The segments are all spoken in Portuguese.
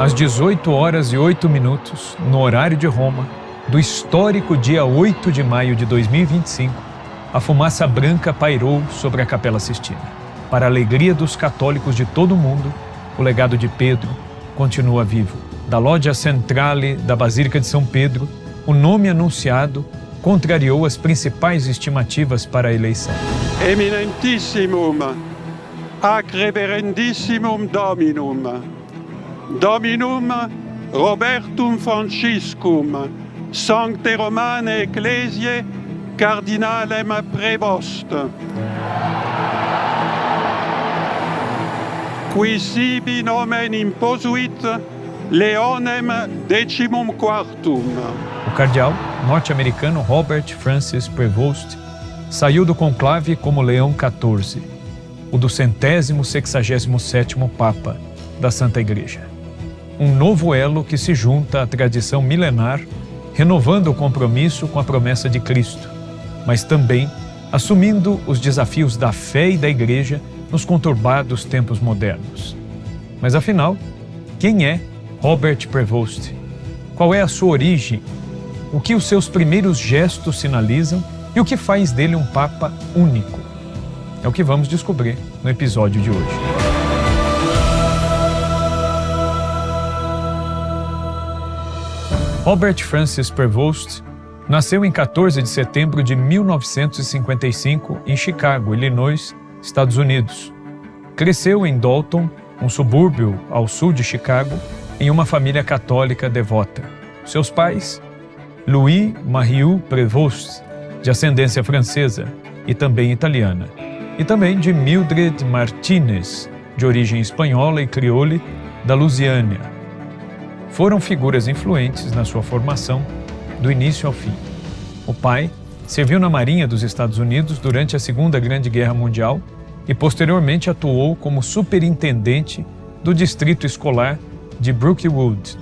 às 18h08, no horário de Roma, do histórico dia 8 de maio de 2025, a fumaça branca pairou sobre a Capela Sistina. Para a alegria dos católicos de todo o mundo, o legado de Pedro continua vivo. Da Loggia Centrale da Basílica de São Pedro, o nome anunciado contrariou as principais estimativas para a eleição. Eminentissimum, ac reverendissimum Dominum, Dominum Robertum Franciscum, Sancte Romane Ecclesiae, Cardinalem Prevost, qui sibi nomen imposuit Leonem XIV. O cardeal norte-americano Robert Francis Prevost saiu do conclave como Leão XIV, o do 167º Papa da Santa Igreja. Um novo elo que se junta à tradição milenar, renovando o compromisso com a promessa de Cristo, mas também assumindo os desafios da fé e da Igreja nos conturbados tempos modernos. Mas afinal, quem é Robert Prevost? Qual é a sua origem? O que os seus primeiros gestos sinalizam e o que faz dele um Papa único? É o que vamos descobrir no episódio de hoje. Robert Francis Prevost nasceu em 14 de setembro de 1955 em Chicago, Illinois, Estados Unidos. Cresceu em Dalton, um subúrbio ao sul de Chicago, em uma família católica devota. Seus pais, Louis-Marie Prevost, de ascendência francesa e também italiana, e também de Mildred Martinez, de origem espanhola e crioulo, da Lusiânia. Foram figuras influentes na sua formação, do início ao fim. O pai serviu na Marinha dos Estados Unidos durante a Segunda Grande Guerra Mundial e posteriormente atuou como superintendente do Distrito Escolar de Brookwood,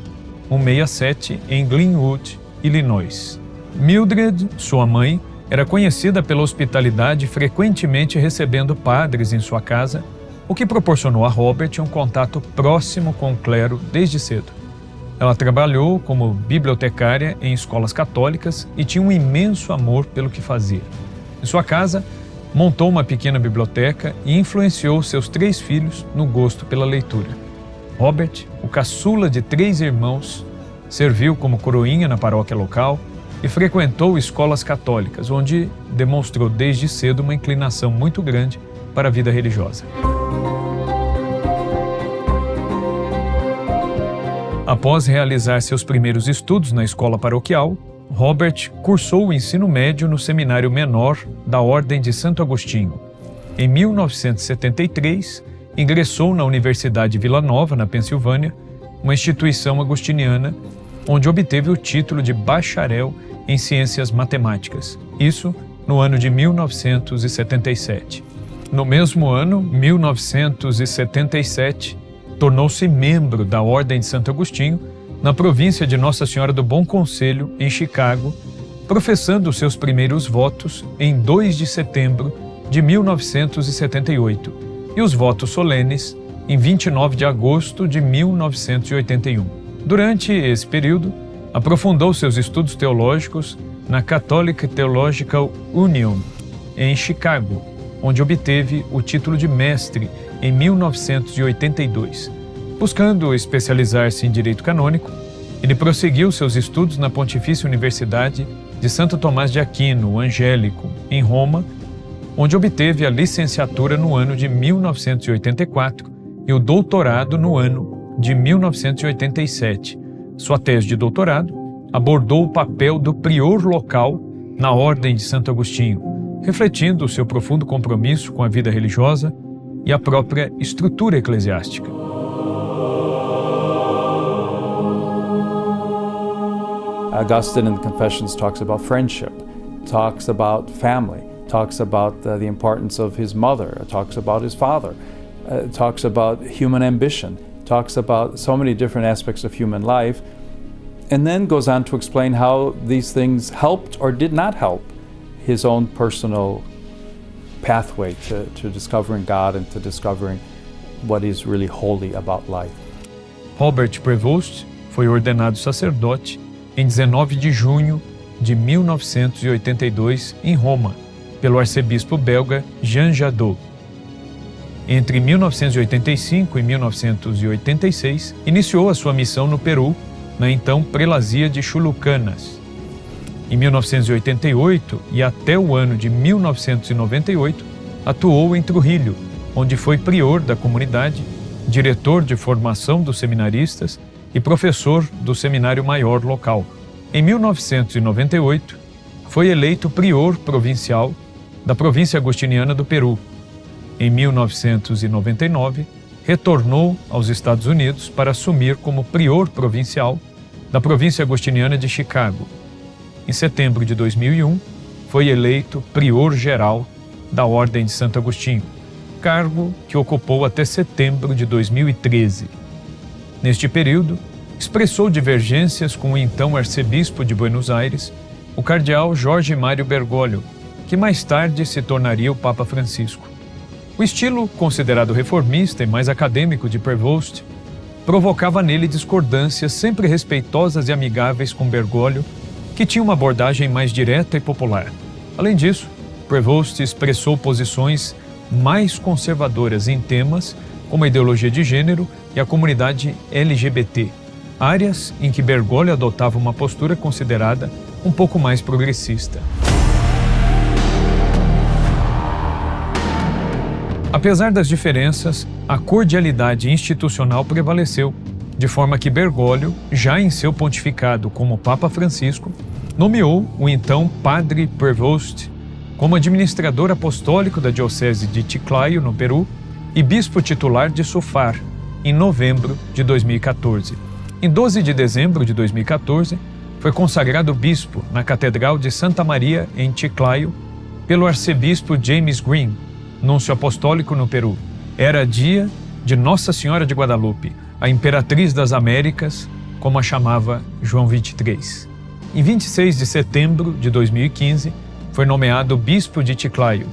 167, em Glenwood, Illinois. Mildred, sua mãe, era conhecida pela hospitalidade, frequentemente recebendo padres em sua casa, o que proporcionou a Robert um contato próximo com o clero desde cedo. Ela trabalhou como bibliotecária em escolas católicas e tinha um imenso amor pelo que fazia. Em sua casa, montou uma pequena biblioteca e influenciou seus 3 filhos no gosto pela leitura. Robert, o caçula de 3 irmãos, serviu como coroinha na paróquia local e frequentou escolas católicas, onde demonstrou desde cedo uma inclinação muito grande para a vida religiosa. Após realizar seus primeiros estudos na escola paroquial, Robert cursou o ensino médio no Seminário Menor da Ordem de Santo Agostinho. Em 1973, ingressou na Universidade Vila Nova, na Pensilvânia, uma instituição agostiniana, onde obteve o título de bacharel em Ciências Matemáticas, isso no ano de 1977. No mesmo ano, 1977, tornou-se membro da Ordem de Santo Agostinho, na província de Nossa Senhora do Bom Conselho, em Chicago, professando seus primeiros votos em 2 de setembro de 1978 e os votos solenes em 29 de agosto de 1981. Durante esse período, aprofundou seus estudos teológicos na Catholic Theological Union, em Chicago, onde obteve o título de mestre em 1982. Buscando especializar-se em Direito Canônico, ele prosseguiu seus estudos na Pontifícia Universidade de Santo Tomás de Aquino, Angélico, em Roma, onde obteve a licenciatura no ano de 1984 e o doutorado no ano de 1987. Sua tese de doutorado abordou o papel do prior local na Ordem de Santo Agostinho, refletindo o seu profundo compromisso com a vida religiosa e a própria estrutura eclesiástica. Augustine in the Confessions talks about friendship, talks about family, talks about the importance of his mother, talks about his father, talks about human ambition, talks about so many different aspects of human life, and then goes on to explain how these things helped or did not help his own personal pathway to discovering God and to discovering what is really holy about life. Robert Prevost foi ordenado sacerdote em 19 de junho de 1982 em Roma, pelo arcebispo belga Jean Jadot. Entre 1985 e 1986, iniciou a sua missão no Peru, na então prelazia de Chulucanas. Em 1988 e até o ano de 1998, atuou em Trujillo, onde foi prior da comunidade, diretor de formação dos seminaristas e professor do seminário maior local. Em 1998, foi eleito prior provincial da província agostiniana do Peru. Em 1999, retornou aos Estados Unidos para assumir como prior provincial da província agostiniana de Chicago. Em setembro de 2001, foi eleito prior geral da Ordem de Santo Agostinho, cargo que ocupou até setembro de 2013. Neste período, expressou divergências com o então arcebispo de Buenos Aires, o cardeal Jorge Mário Bergoglio, que mais tarde se tornaria o Papa Francisco. O estilo, considerado reformista e mais acadêmico de Prevost, provocava nele discordâncias sempre respeitosas e amigáveis com Bergoglio, que tinha uma abordagem mais direta e popular. Além disso, Prevost expressou posições mais conservadoras em temas como a ideologia de gênero e a comunidade LGBT, áreas em que Bergoglio adotava uma postura considerada um pouco mais progressista. Apesar das diferenças, a cordialidade institucional prevaleceu, de forma que Bergoglio, já em seu pontificado como Papa Francisco, nomeou o então Padre Prevost como administrador apostólico da Diocese de Chiclayo, no Peru, e bispo titular de Sofar, em novembro de 2014. Em 12 de dezembro de 2014, foi consagrado bispo na Catedral de Santa Maria, em Chiclayo, pelo arcebispo James Green, núncio apostólico no Peru. Era dia de Nossa Senhora de Guadalupe, a Imperatriz das Américas, como a chamava João 23. Em 26 de setembro de 2015, foi nomeado bispo de Chiclayo.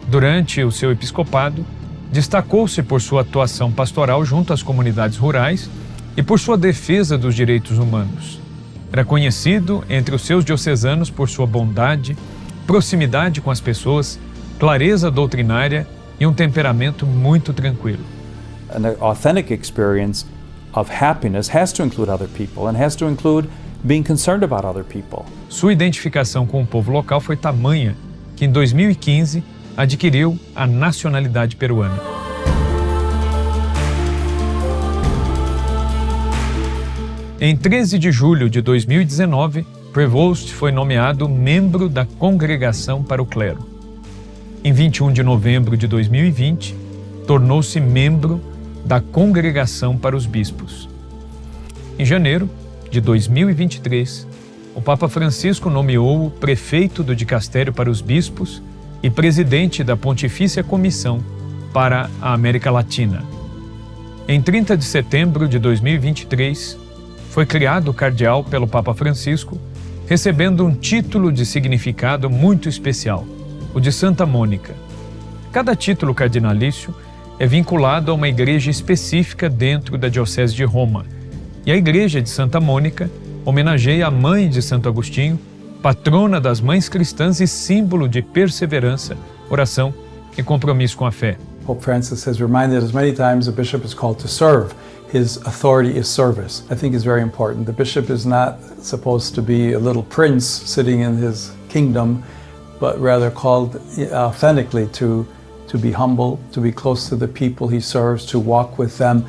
Durante o seu episcopado, destacou-se por sua atuação pastoral junto às comunidades rurais e por sua defesa dos direitos humanos. Era conhecido entre os seus diocesanos por sua bondade, proximidade com as pessoas, clareza doutrinária e um temperamento muito tranquilo. An authentic experience of happiness has to include other people and has to include being concerned about other people. Sua identificação com o povo local foi tamanha que, em 2015, adquiriu a nacionalidade peruana. Em 13 de julho de 2019, Prevost foi nomeado membro da Congregação para o Clero. Em 21 de novembro de 2020, tornou-se membro da Congregação para os Bispos. Em janeiro de 2023, o Papa Francisco nomeou-o prefeito do Dicastério para os Bispos e presidente da Pontifícia Comissão para a América Latina. Em 30 de setembro de 2023, foi criado cardeal pelo Papa Francisco, recebendo um título de significado muito especial, o de Santa Mônica. Cada título cardinalício é vinculado a uma igreja específica dentro da Diocese de Roma, e a Igreja de Santa Mônica homenageia a mãe de Santo Agostinho, patrona das mães cristãs e símbolo de perseverança, oração e compromisso com a fé. Pope Francis has reminded us many times the bishop is called to serve. His authority is service. I think it's very important. The bishop is not supposed to be a little prince sitting in his kingdom, but rather called authentically to be humble, to be close to the people he serves, to walk with them,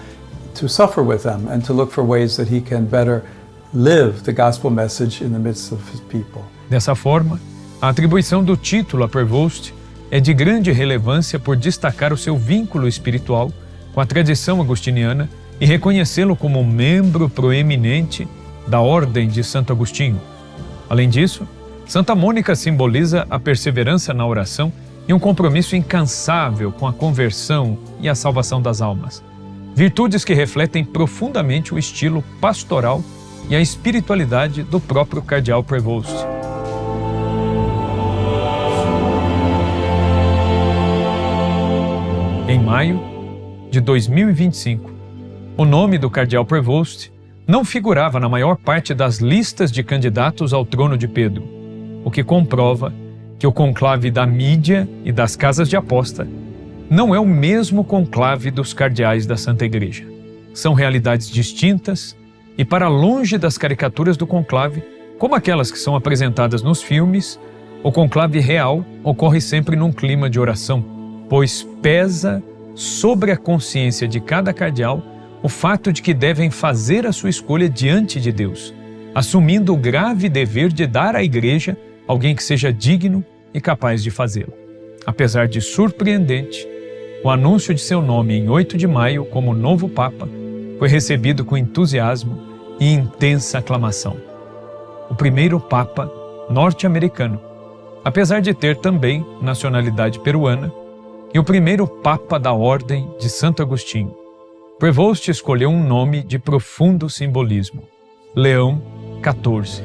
to suffer with them, and to look for ways that he can better live the gospel message in the midst of his people. Dessa forma, a atribuição do título a Prevost é de grande relevância por destacar o seu vínculo espiritual com a tradição agostiniana e reconhecê-lo como um membro proeminente da Ordem de Santo Agostinho. Além disso, Santa Mônica simboliza a perseverança na oração e um compromisso incansável com a conversão e a salvação das almas. Virtudes que refletem profundamente o estilo pastoral e a espiritualidade do próprio cardeal Prevost. Em maio de 2025, O nome do cardeal Prevost não figurava na maior parte das listas de candidatos ao trono de Pedro, o que comprova que o conclave da mídia e das casas de aposta não é o mesmo conclave dos cardeais da Santa Igreja. São realidades distintas e, para longe das caricaturas do conclave, como aquelas que são apresentadas nos filmes, o conclave real ocorre sempre num clima de oração, pois pesa sobre a consciência de cada cardeal o fato de que devem fazer a sua escolha diante de Deus, assumindo o grave dever de dar à Igreja alguém que seja digno e capaz de fazê-lo. Apesar de surpreendente, o anúncio de seu nome em 8 de maio como novo Papa foi recebido com entusiasmo e intensa aclamação. O primeiro Papa norte-americano, apesar de ter também nacionalidade peruana, e o primeiro Papa da Ordem de Santo Agostinho. Prevost escolheu um nome de profundo simbolismo, Leão XIV.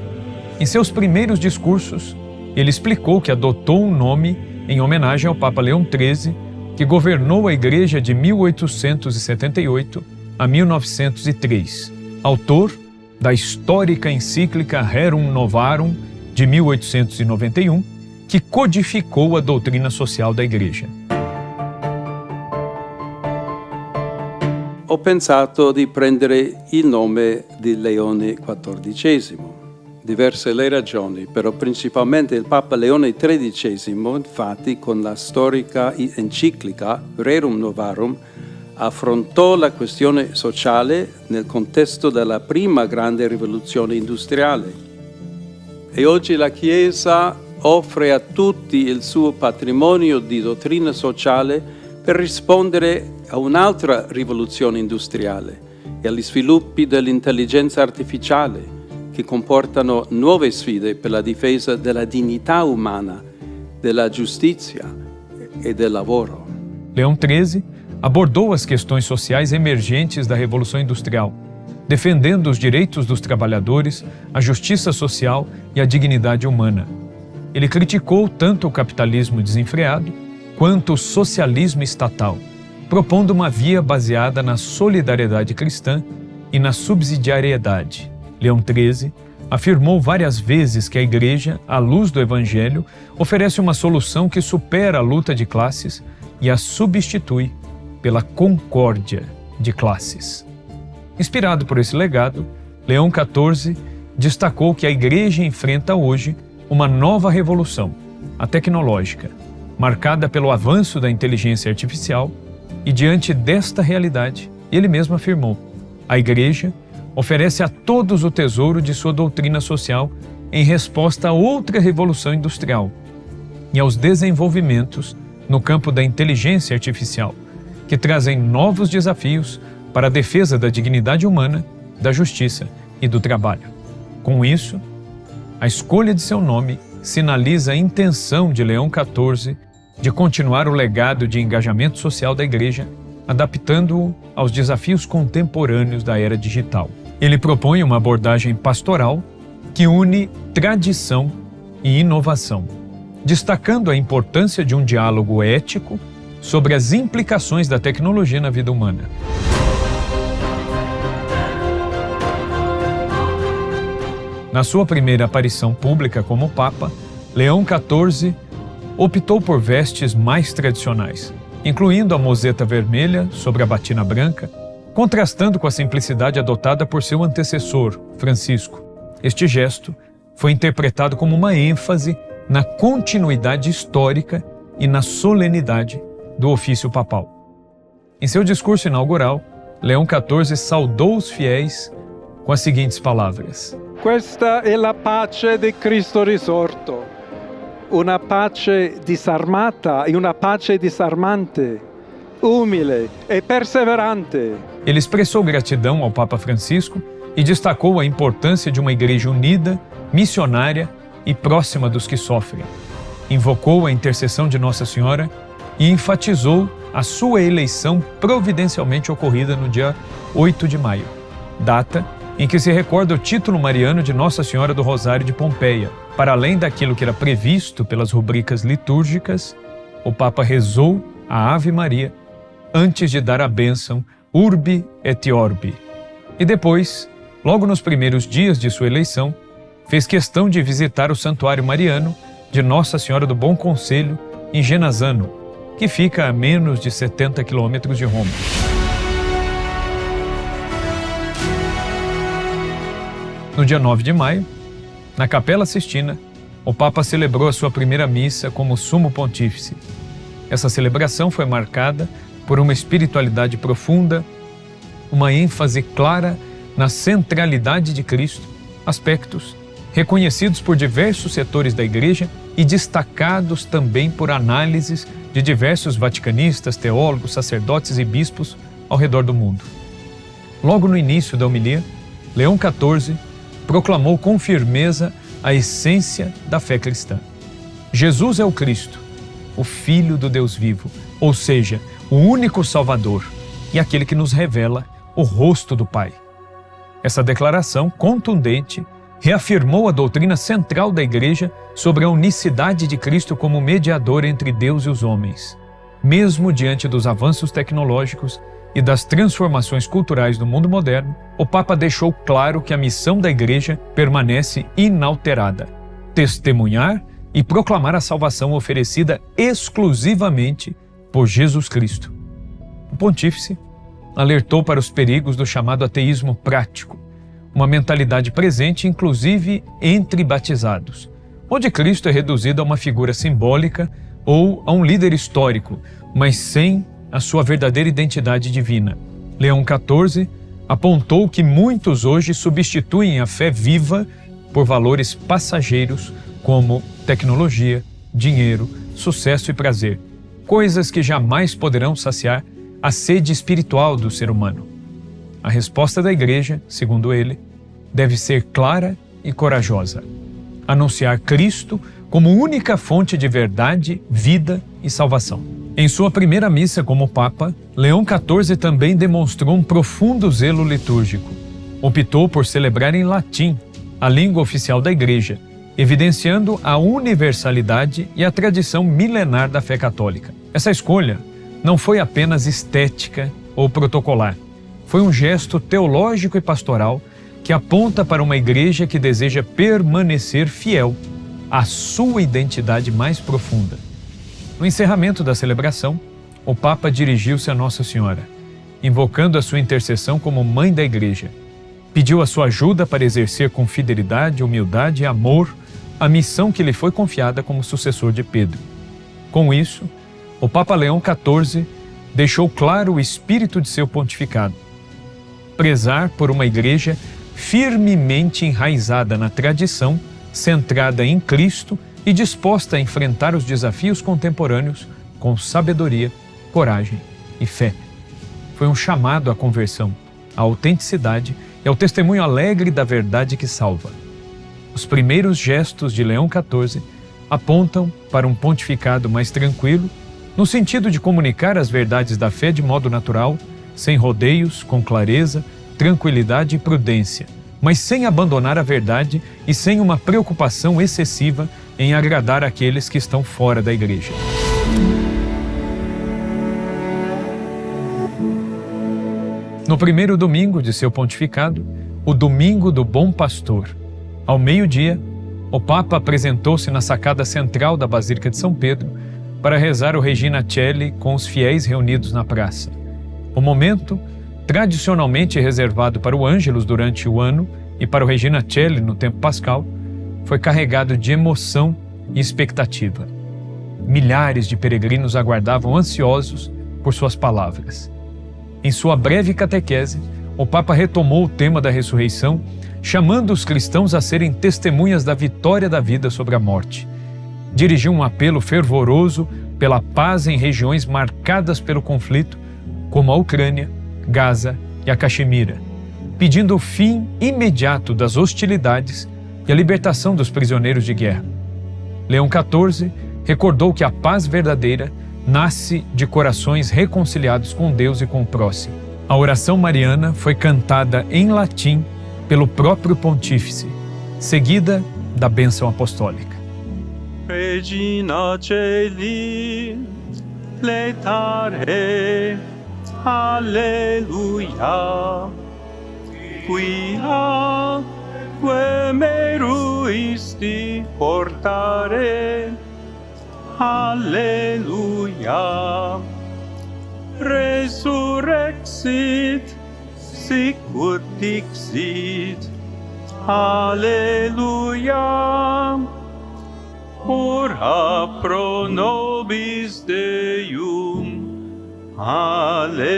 Em seus primeiros discursos, ele explicou que adotou um nome em homenagem ao Papa Leão XIII, que governou a Igreja de 1878 a 1903, autor da histórica encíclica Rerum Novarum de 1891, que codificou a doutrina social da Igreja. Ho pensato di prendere il nome di Leone XIV. Diverse le ragioni, però principalmente il Papa Leone XIII, infatti, con la storica enciclica Rerum Novarum, affrontò la questione sociale nel contesto della prima grande rivoluzione industriale. E oggi la Chiesa offre a tutti il suo patrimonio di dottrina sociale per rispondere a un'altra rivoluzione industriale e agli sviluppi dell'intelligenza artificiale, che comportano nuove sfide per la difesa della dignità umana, della giustizia e del lavoro. Leão XIII abordou as questões sociais emergentes da Revolução Industrial, defendendo os direitos dos trabalhadores, a justiça social e a dignidade humana. Ele criticou tanto o capitalismo desenfreado quanto o socialismo estatal, propondo uma via baseada na solidariedade cristã e na subsidiariedade. Leão XIII afirmou várias vezes que a Igreja, à luz do Evangelho, oferece uma solução que supera a luta de classes e a substitui pela concórdia de classes. Inspirado por esse legado, Leão XIV destacou que a Igreja enfrenta hoje uma nova revolução, a tecnológica, marcada pelo avanço da inteligência artificial, e diante desta realidade, ele mesmo afirmou: a Igreja oferece a todos o tesouro de sua doutrina social em resposta a outra revolução industrial e aos desenvolvimentos no campo da inteligência artificial, que trazem novos desafios para a defesa da dignidade humana, da justiça e do trabalho. Com isso, a escolha de seu nome sinaliza a intenção de Leão XIV de continuar o legado de engajamento social da Igreja, adaptando-o aos desafios contemporâneos da era digital. Ele propõe uma abordagem pastoral que une tradição e inovação, destacando a importância de um diálogo ético sobre as implicações da tecnologia na vida humana. Na sua primeira aparição pública como Papa, Leão XIV optou por vestes mais tradicionais, incluindo a mozeta vermelha sobre a batina branca, contrastando com a simplicidade adotada por seu antecessor, Francisco. Este gesto foi interpretado como uma ênfase na continuidade histórica e na solenidade do ofício papal. Em seu discurso inaugural, Leão XIV saudou os fiéis com as seguintes palavras: Questa è la pace di Cristo risorto, una pace disarmata e una pace disarmante, umile e perseverante. Ele expressou gratidão ao Papa Francisco e destacou a importância de uma igreja unida, missionária e próxima dos que sofrem. Invocou a intercessão de Nossa Senhora e enfatizou a sua eleição providencialmente ocorrida no dia 8 de maio, data em que se recorda o título mariano de Nossa Senhora do Rosário de Pompeia. Para além daquilo que era previsto pelas rubricas litúrgicas, o Papa rezou a Ave Maria antes de dar a bênção Urbi et Orbi. E depois, logo nos primeiros dias de sua eleição, fez questão de visitar o Santuário Mariano de Nossa Senhora do Bom Conselho, em Genazzano, que fica a menos de 70 quilômetros de Roma. No dia 9 de maio, na Capela Sistina, o Papa celebrou a sua primeira missa como Sumo Pontífice. Essa celebração foi marcada por uma espiritualidade profunda, uma ênfase clara na centralidade de Cristo, aspectos reconhecidos por diversos setores da Igreja e destacados também por análises de diversos vaticanistas, teólogos, sacerdotes e bispos ao redor do mundo. Logo no início da homilia, Leão XIV proclamou com firmeza a essência da fé cristã. Jesus é o Cristo, o Filho do Deus vivo, ou seja, o único Salvador e aquele que nos revela o rosto do Pai. Essa declaração contundente reafirmou a doutrina central da Igreja sobre a unicidade de Cristo como mediador entre Deus e os homens. Mesmo diante dos avanços tecnológicos e das transformações culturais do mundo moderno, o Papa deixou claro que a missão da Igreja permanece inalterada: testemunhar e proclamar a salvação oferecida exclusivamente por Jesus Cristo. O Pontífice alertou para os perigos do chamado ateísmo prático, uma mentalidade presente inclusive entre batizados, onde Cristo é reduzido a uma figura simbólica ou a um líder histórico, mas sem a sua verdadeira identidade divina. Leão XIV apontou que muitos hoje substituem a fé viva por valores passageiros como tecnologia, dinheiro, sucesso e prazer, coisas que jamais poderão saciar a sede espiritual do ser humano. A resposta da Igreja, segundo ele, deve ser clara e corajosa: anunciar Cristo como única fonte de verdade, vida e salvação. Em sua primeira missa como Papa, Leão XIV também demonstrou um profundo zelo litúrgico. Optou por celebrar em latim, a língua oficial da Igreja, evidenciando a universalidade e a tradição milenar da fé católica. Essa escolha não foi apenas estética ou protocolar. Foi um gesto teológico e pastoral que aponta para uma Igreja que deseja permanecer fiel à sua identidade mais profunda. No encerramento da celebração, o Papa dirigiu-se a Nossa Senhora, invocando a sua intercessão como Mãe da Igreja. Pediu a sua ajuda para exercer com fidelidade, humildade e amor a missão que lhe foi confiada como sucessor de Pedro. Com isso, o Papa Leão XIV deixou claro o espírito de seu pontificado: prezar por uma Igreja firmemente enraizada na tradição, centrada em Cristo e disposta a enfrentar os desafios contemporâneos com sabedoria, coragem e fé. Foi um chamado à conversão, à autenticidade e ao testemunho alegre da verdade que salva. Os primeiros gestos de Leão XIV apontam para um pontificado mais tranquilo, no sentido de comunicar as verdades da fé de modo natural, sem rodeios, com clareza, tranquilidade e prudência, mas sem abandonar a verdade e sem uma preocupação excessiva em agradar aqueles que estão fora da Igreja. No primeiro domingo de seu pontificado, o Domingo do Bom Pastor, ao meio-dia, o Papa apresentou-se na sacada central da Basílica de São Pedro para rezar o Regina Coeli com os fiéis reunidos na praça. O momento, tradicionalmente reservado para o Ângelus durante o ano e para o Regina Coeli no tempo pascal, foi carregado de emoção e expectativa. Milhares de peregrinos aguardavam ansiosos por suas palavras. Em sua breve catequese, o Papa retomou o tema da ressurreição, chamando os cristãos a serem testemunhas da vitória da vida sobre a morte. Dirigiu um apelo fervoroso pela paz em regiões marcadas pelo conflito, como a Ucrânia, Gaza e a Caxemira, pedindo o fim imediato das hostilidades e a libertação dos prisioneiros de guerra. Leão XIV recordou que a paz verdadeira nasce de corações reconciliados com Deus e com o próximo. A oração mariana foi cantada em latim pelo próprio pontífice, seguida da bênção apostólica. Regina Coeli, letare Alleluia. Quia que meruisti portare. Alleluia. Resurrexit, sicut dixit. Alleluia. Ora pro nobis Deum. Aleluia.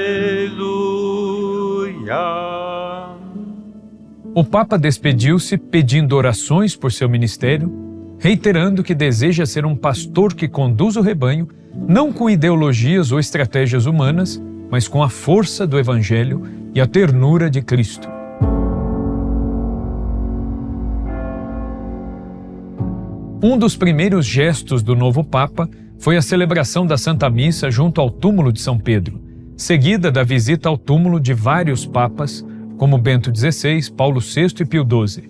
O Papa despediu-se pedindo orações por seu ministério, reiterando que deseja ser um pastor que conduz o rebanho, não com ideologias ou estratégias humanas, mas com a força do Evangelho e a ternura de Cristo. Um dos primeiros gestos do novo Papa foi a celebração da Santa Missa junto ao túmulo de São Pedro, seguida da visita ao túmulo de vários papas, como Bento XVI, Paulo VI e Pio XII.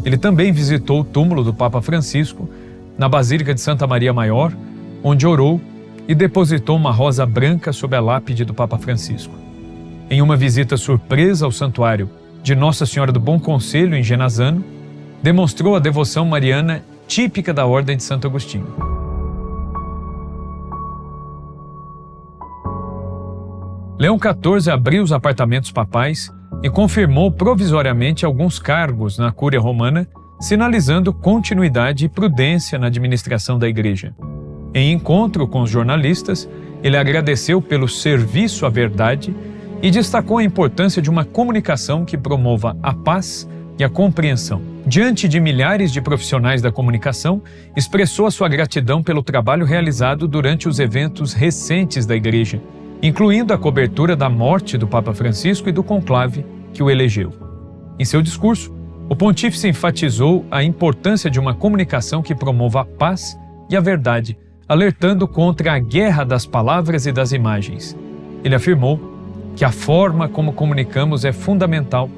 Ele também visitou o túmulo do Papa Francisco, na Basílica de Santa Maria Maior, onde orou e depositou uma rosa branca sob a lápide do Papa Francisco. Em uma visita surpresa ao santuário de Nossa Senhora do Bom Conselho, em Genazzano, demonstrou a devoção mariana típica da Ordem de Santo Agostinho. Leão XIV abriu os apartamentos papais e confirmou provisoriamente alguns cargos na Cúria Romana, sinalizando continuidade e prudência na administração da Igreja. Em encontro com os jornalistas, ele agradeceu pelo serviço à verdade e destacou a importância de uma comunicação que promova a paz e a compreensão. Diante de milhares de profissionais da comunicação, expressou a sua gratidão pelo trabalho realizado durante os eventos recentes da Igreja, incluindo a cobertura da morte do Papa Francisco e do conclave que o elegeu. Em seu discurso, o pontífice enfatizou a importância de uma comunicação que promova a paz e a verdade, alertando contra a guerra das palavras e das imagens. Ele afirmou que a forma como comunicamos é fundamental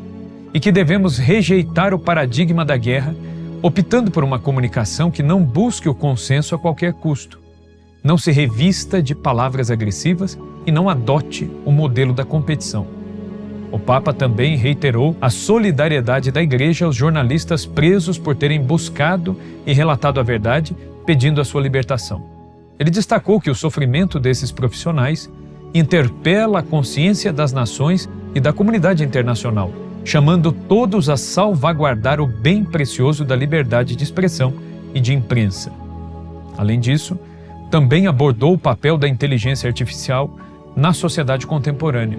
e que devemos rejeitar o paradigma da guerra, optando por uma comunicação que não busque o consenso a qualquer custo, não se revista de palavras agressivas e não adote o modelo da competição. O Papa também reiterou a solidariedade da Igreja aos jornalistas presos por terem buscado e relatado a verdade, pedindo a sua libertação. Ele destacou que o sofrimento desses profissionais interpela a consciência das nações e da comunidade internacional, chamando todos a salvaguardar o bem precioso da liberdade de expressão e de imprensa. Além disso, também abordou o papel da inteligência artificial na sociedade contemporânea,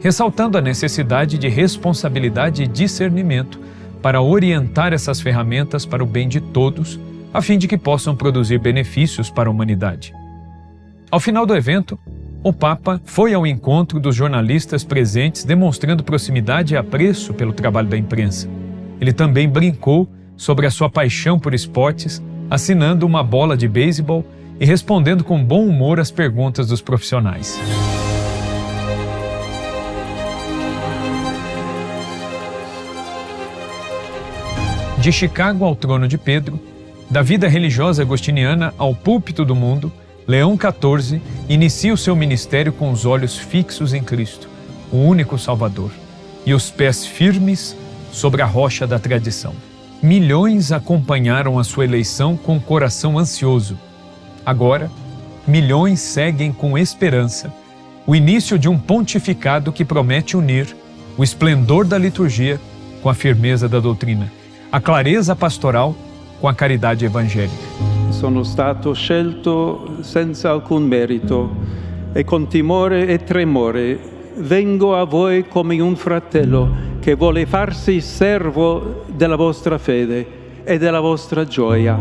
ressaltando a necessidade de responsabilidade e discernimento para orientar essas ferramentas para o bem de todos, a fim de que possam produzir benefícios para a humanidade. Ao final do evento, o Papa foi ao encontro dos jornalistas presentes, demonstrando proximidade e apreço pelo trabalho da imprensa. Ele também brincou sobre a sua paixão por esportes, assinando uma bola de beisebol e respondendo com bom humor às perguntas dos profissionais. De Chicago ao trono de Pedro, da vida religiosa agostiniana ao púlpito do mundo, Leão XIV inicia o seu ministério com os olhos fixos em Cristo, o único Salvador, e os pés firmes sobre a rocha da tradição. Milhões acompanharam a sua eleição com o coração ansioso. Agora, milhões seguem com esperança o início de um pontificado que promete unir o esplendor da liturgia com a firmeza da doutrina, a clareza pastoral com a caridade evangélica. Sono stato scelto senza alcun merito e con timore e tremore vengo a voi come un fratello che vuole farsi servo della vostra fede e della vostra gioia.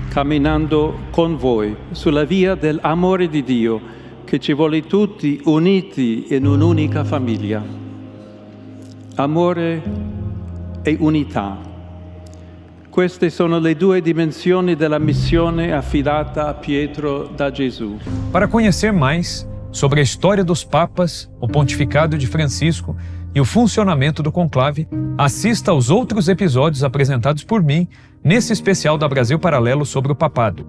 Camminando con voi sulla via dell'amore di Dio che ci vuole tutti uniti in un'unica famiglia. Amore e unità. Queste sono le due dimensioni della missione affidata a Pietro da Gesù. Para conhecer mais sobre a história dos papas, o pontificado de Francisco, e o funcionamento do conclave, assista aos outros episódios apresentados por mim nesse especial da Brasil Paralelo sobre o papado.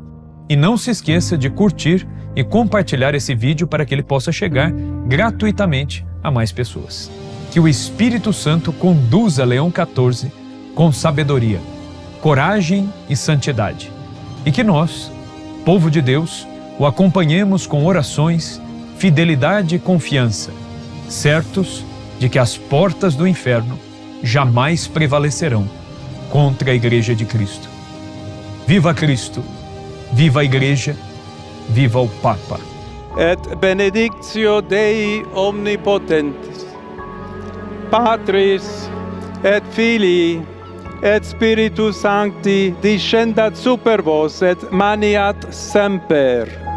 E não se esqueça de curtir e compartilhar esse vídeo para que ele possa chegar gratuitamente a mais pessoas. Que o Espírito Santo conduza Leão XIV com sabedoria, coragem e santidade. E que nós, povo de Deus, o acompanhemos com orações, fidelidade e confiança, certos de que as portas do inferno jamais prevalecerão contra a Igreja de Cristo. Viva Cristo! Viva a Igreja! Viva o Papa! Et benedictio Dei omnipotentis, Patris et Filii et Spiritus Sancti descendat super vos et maniat semper.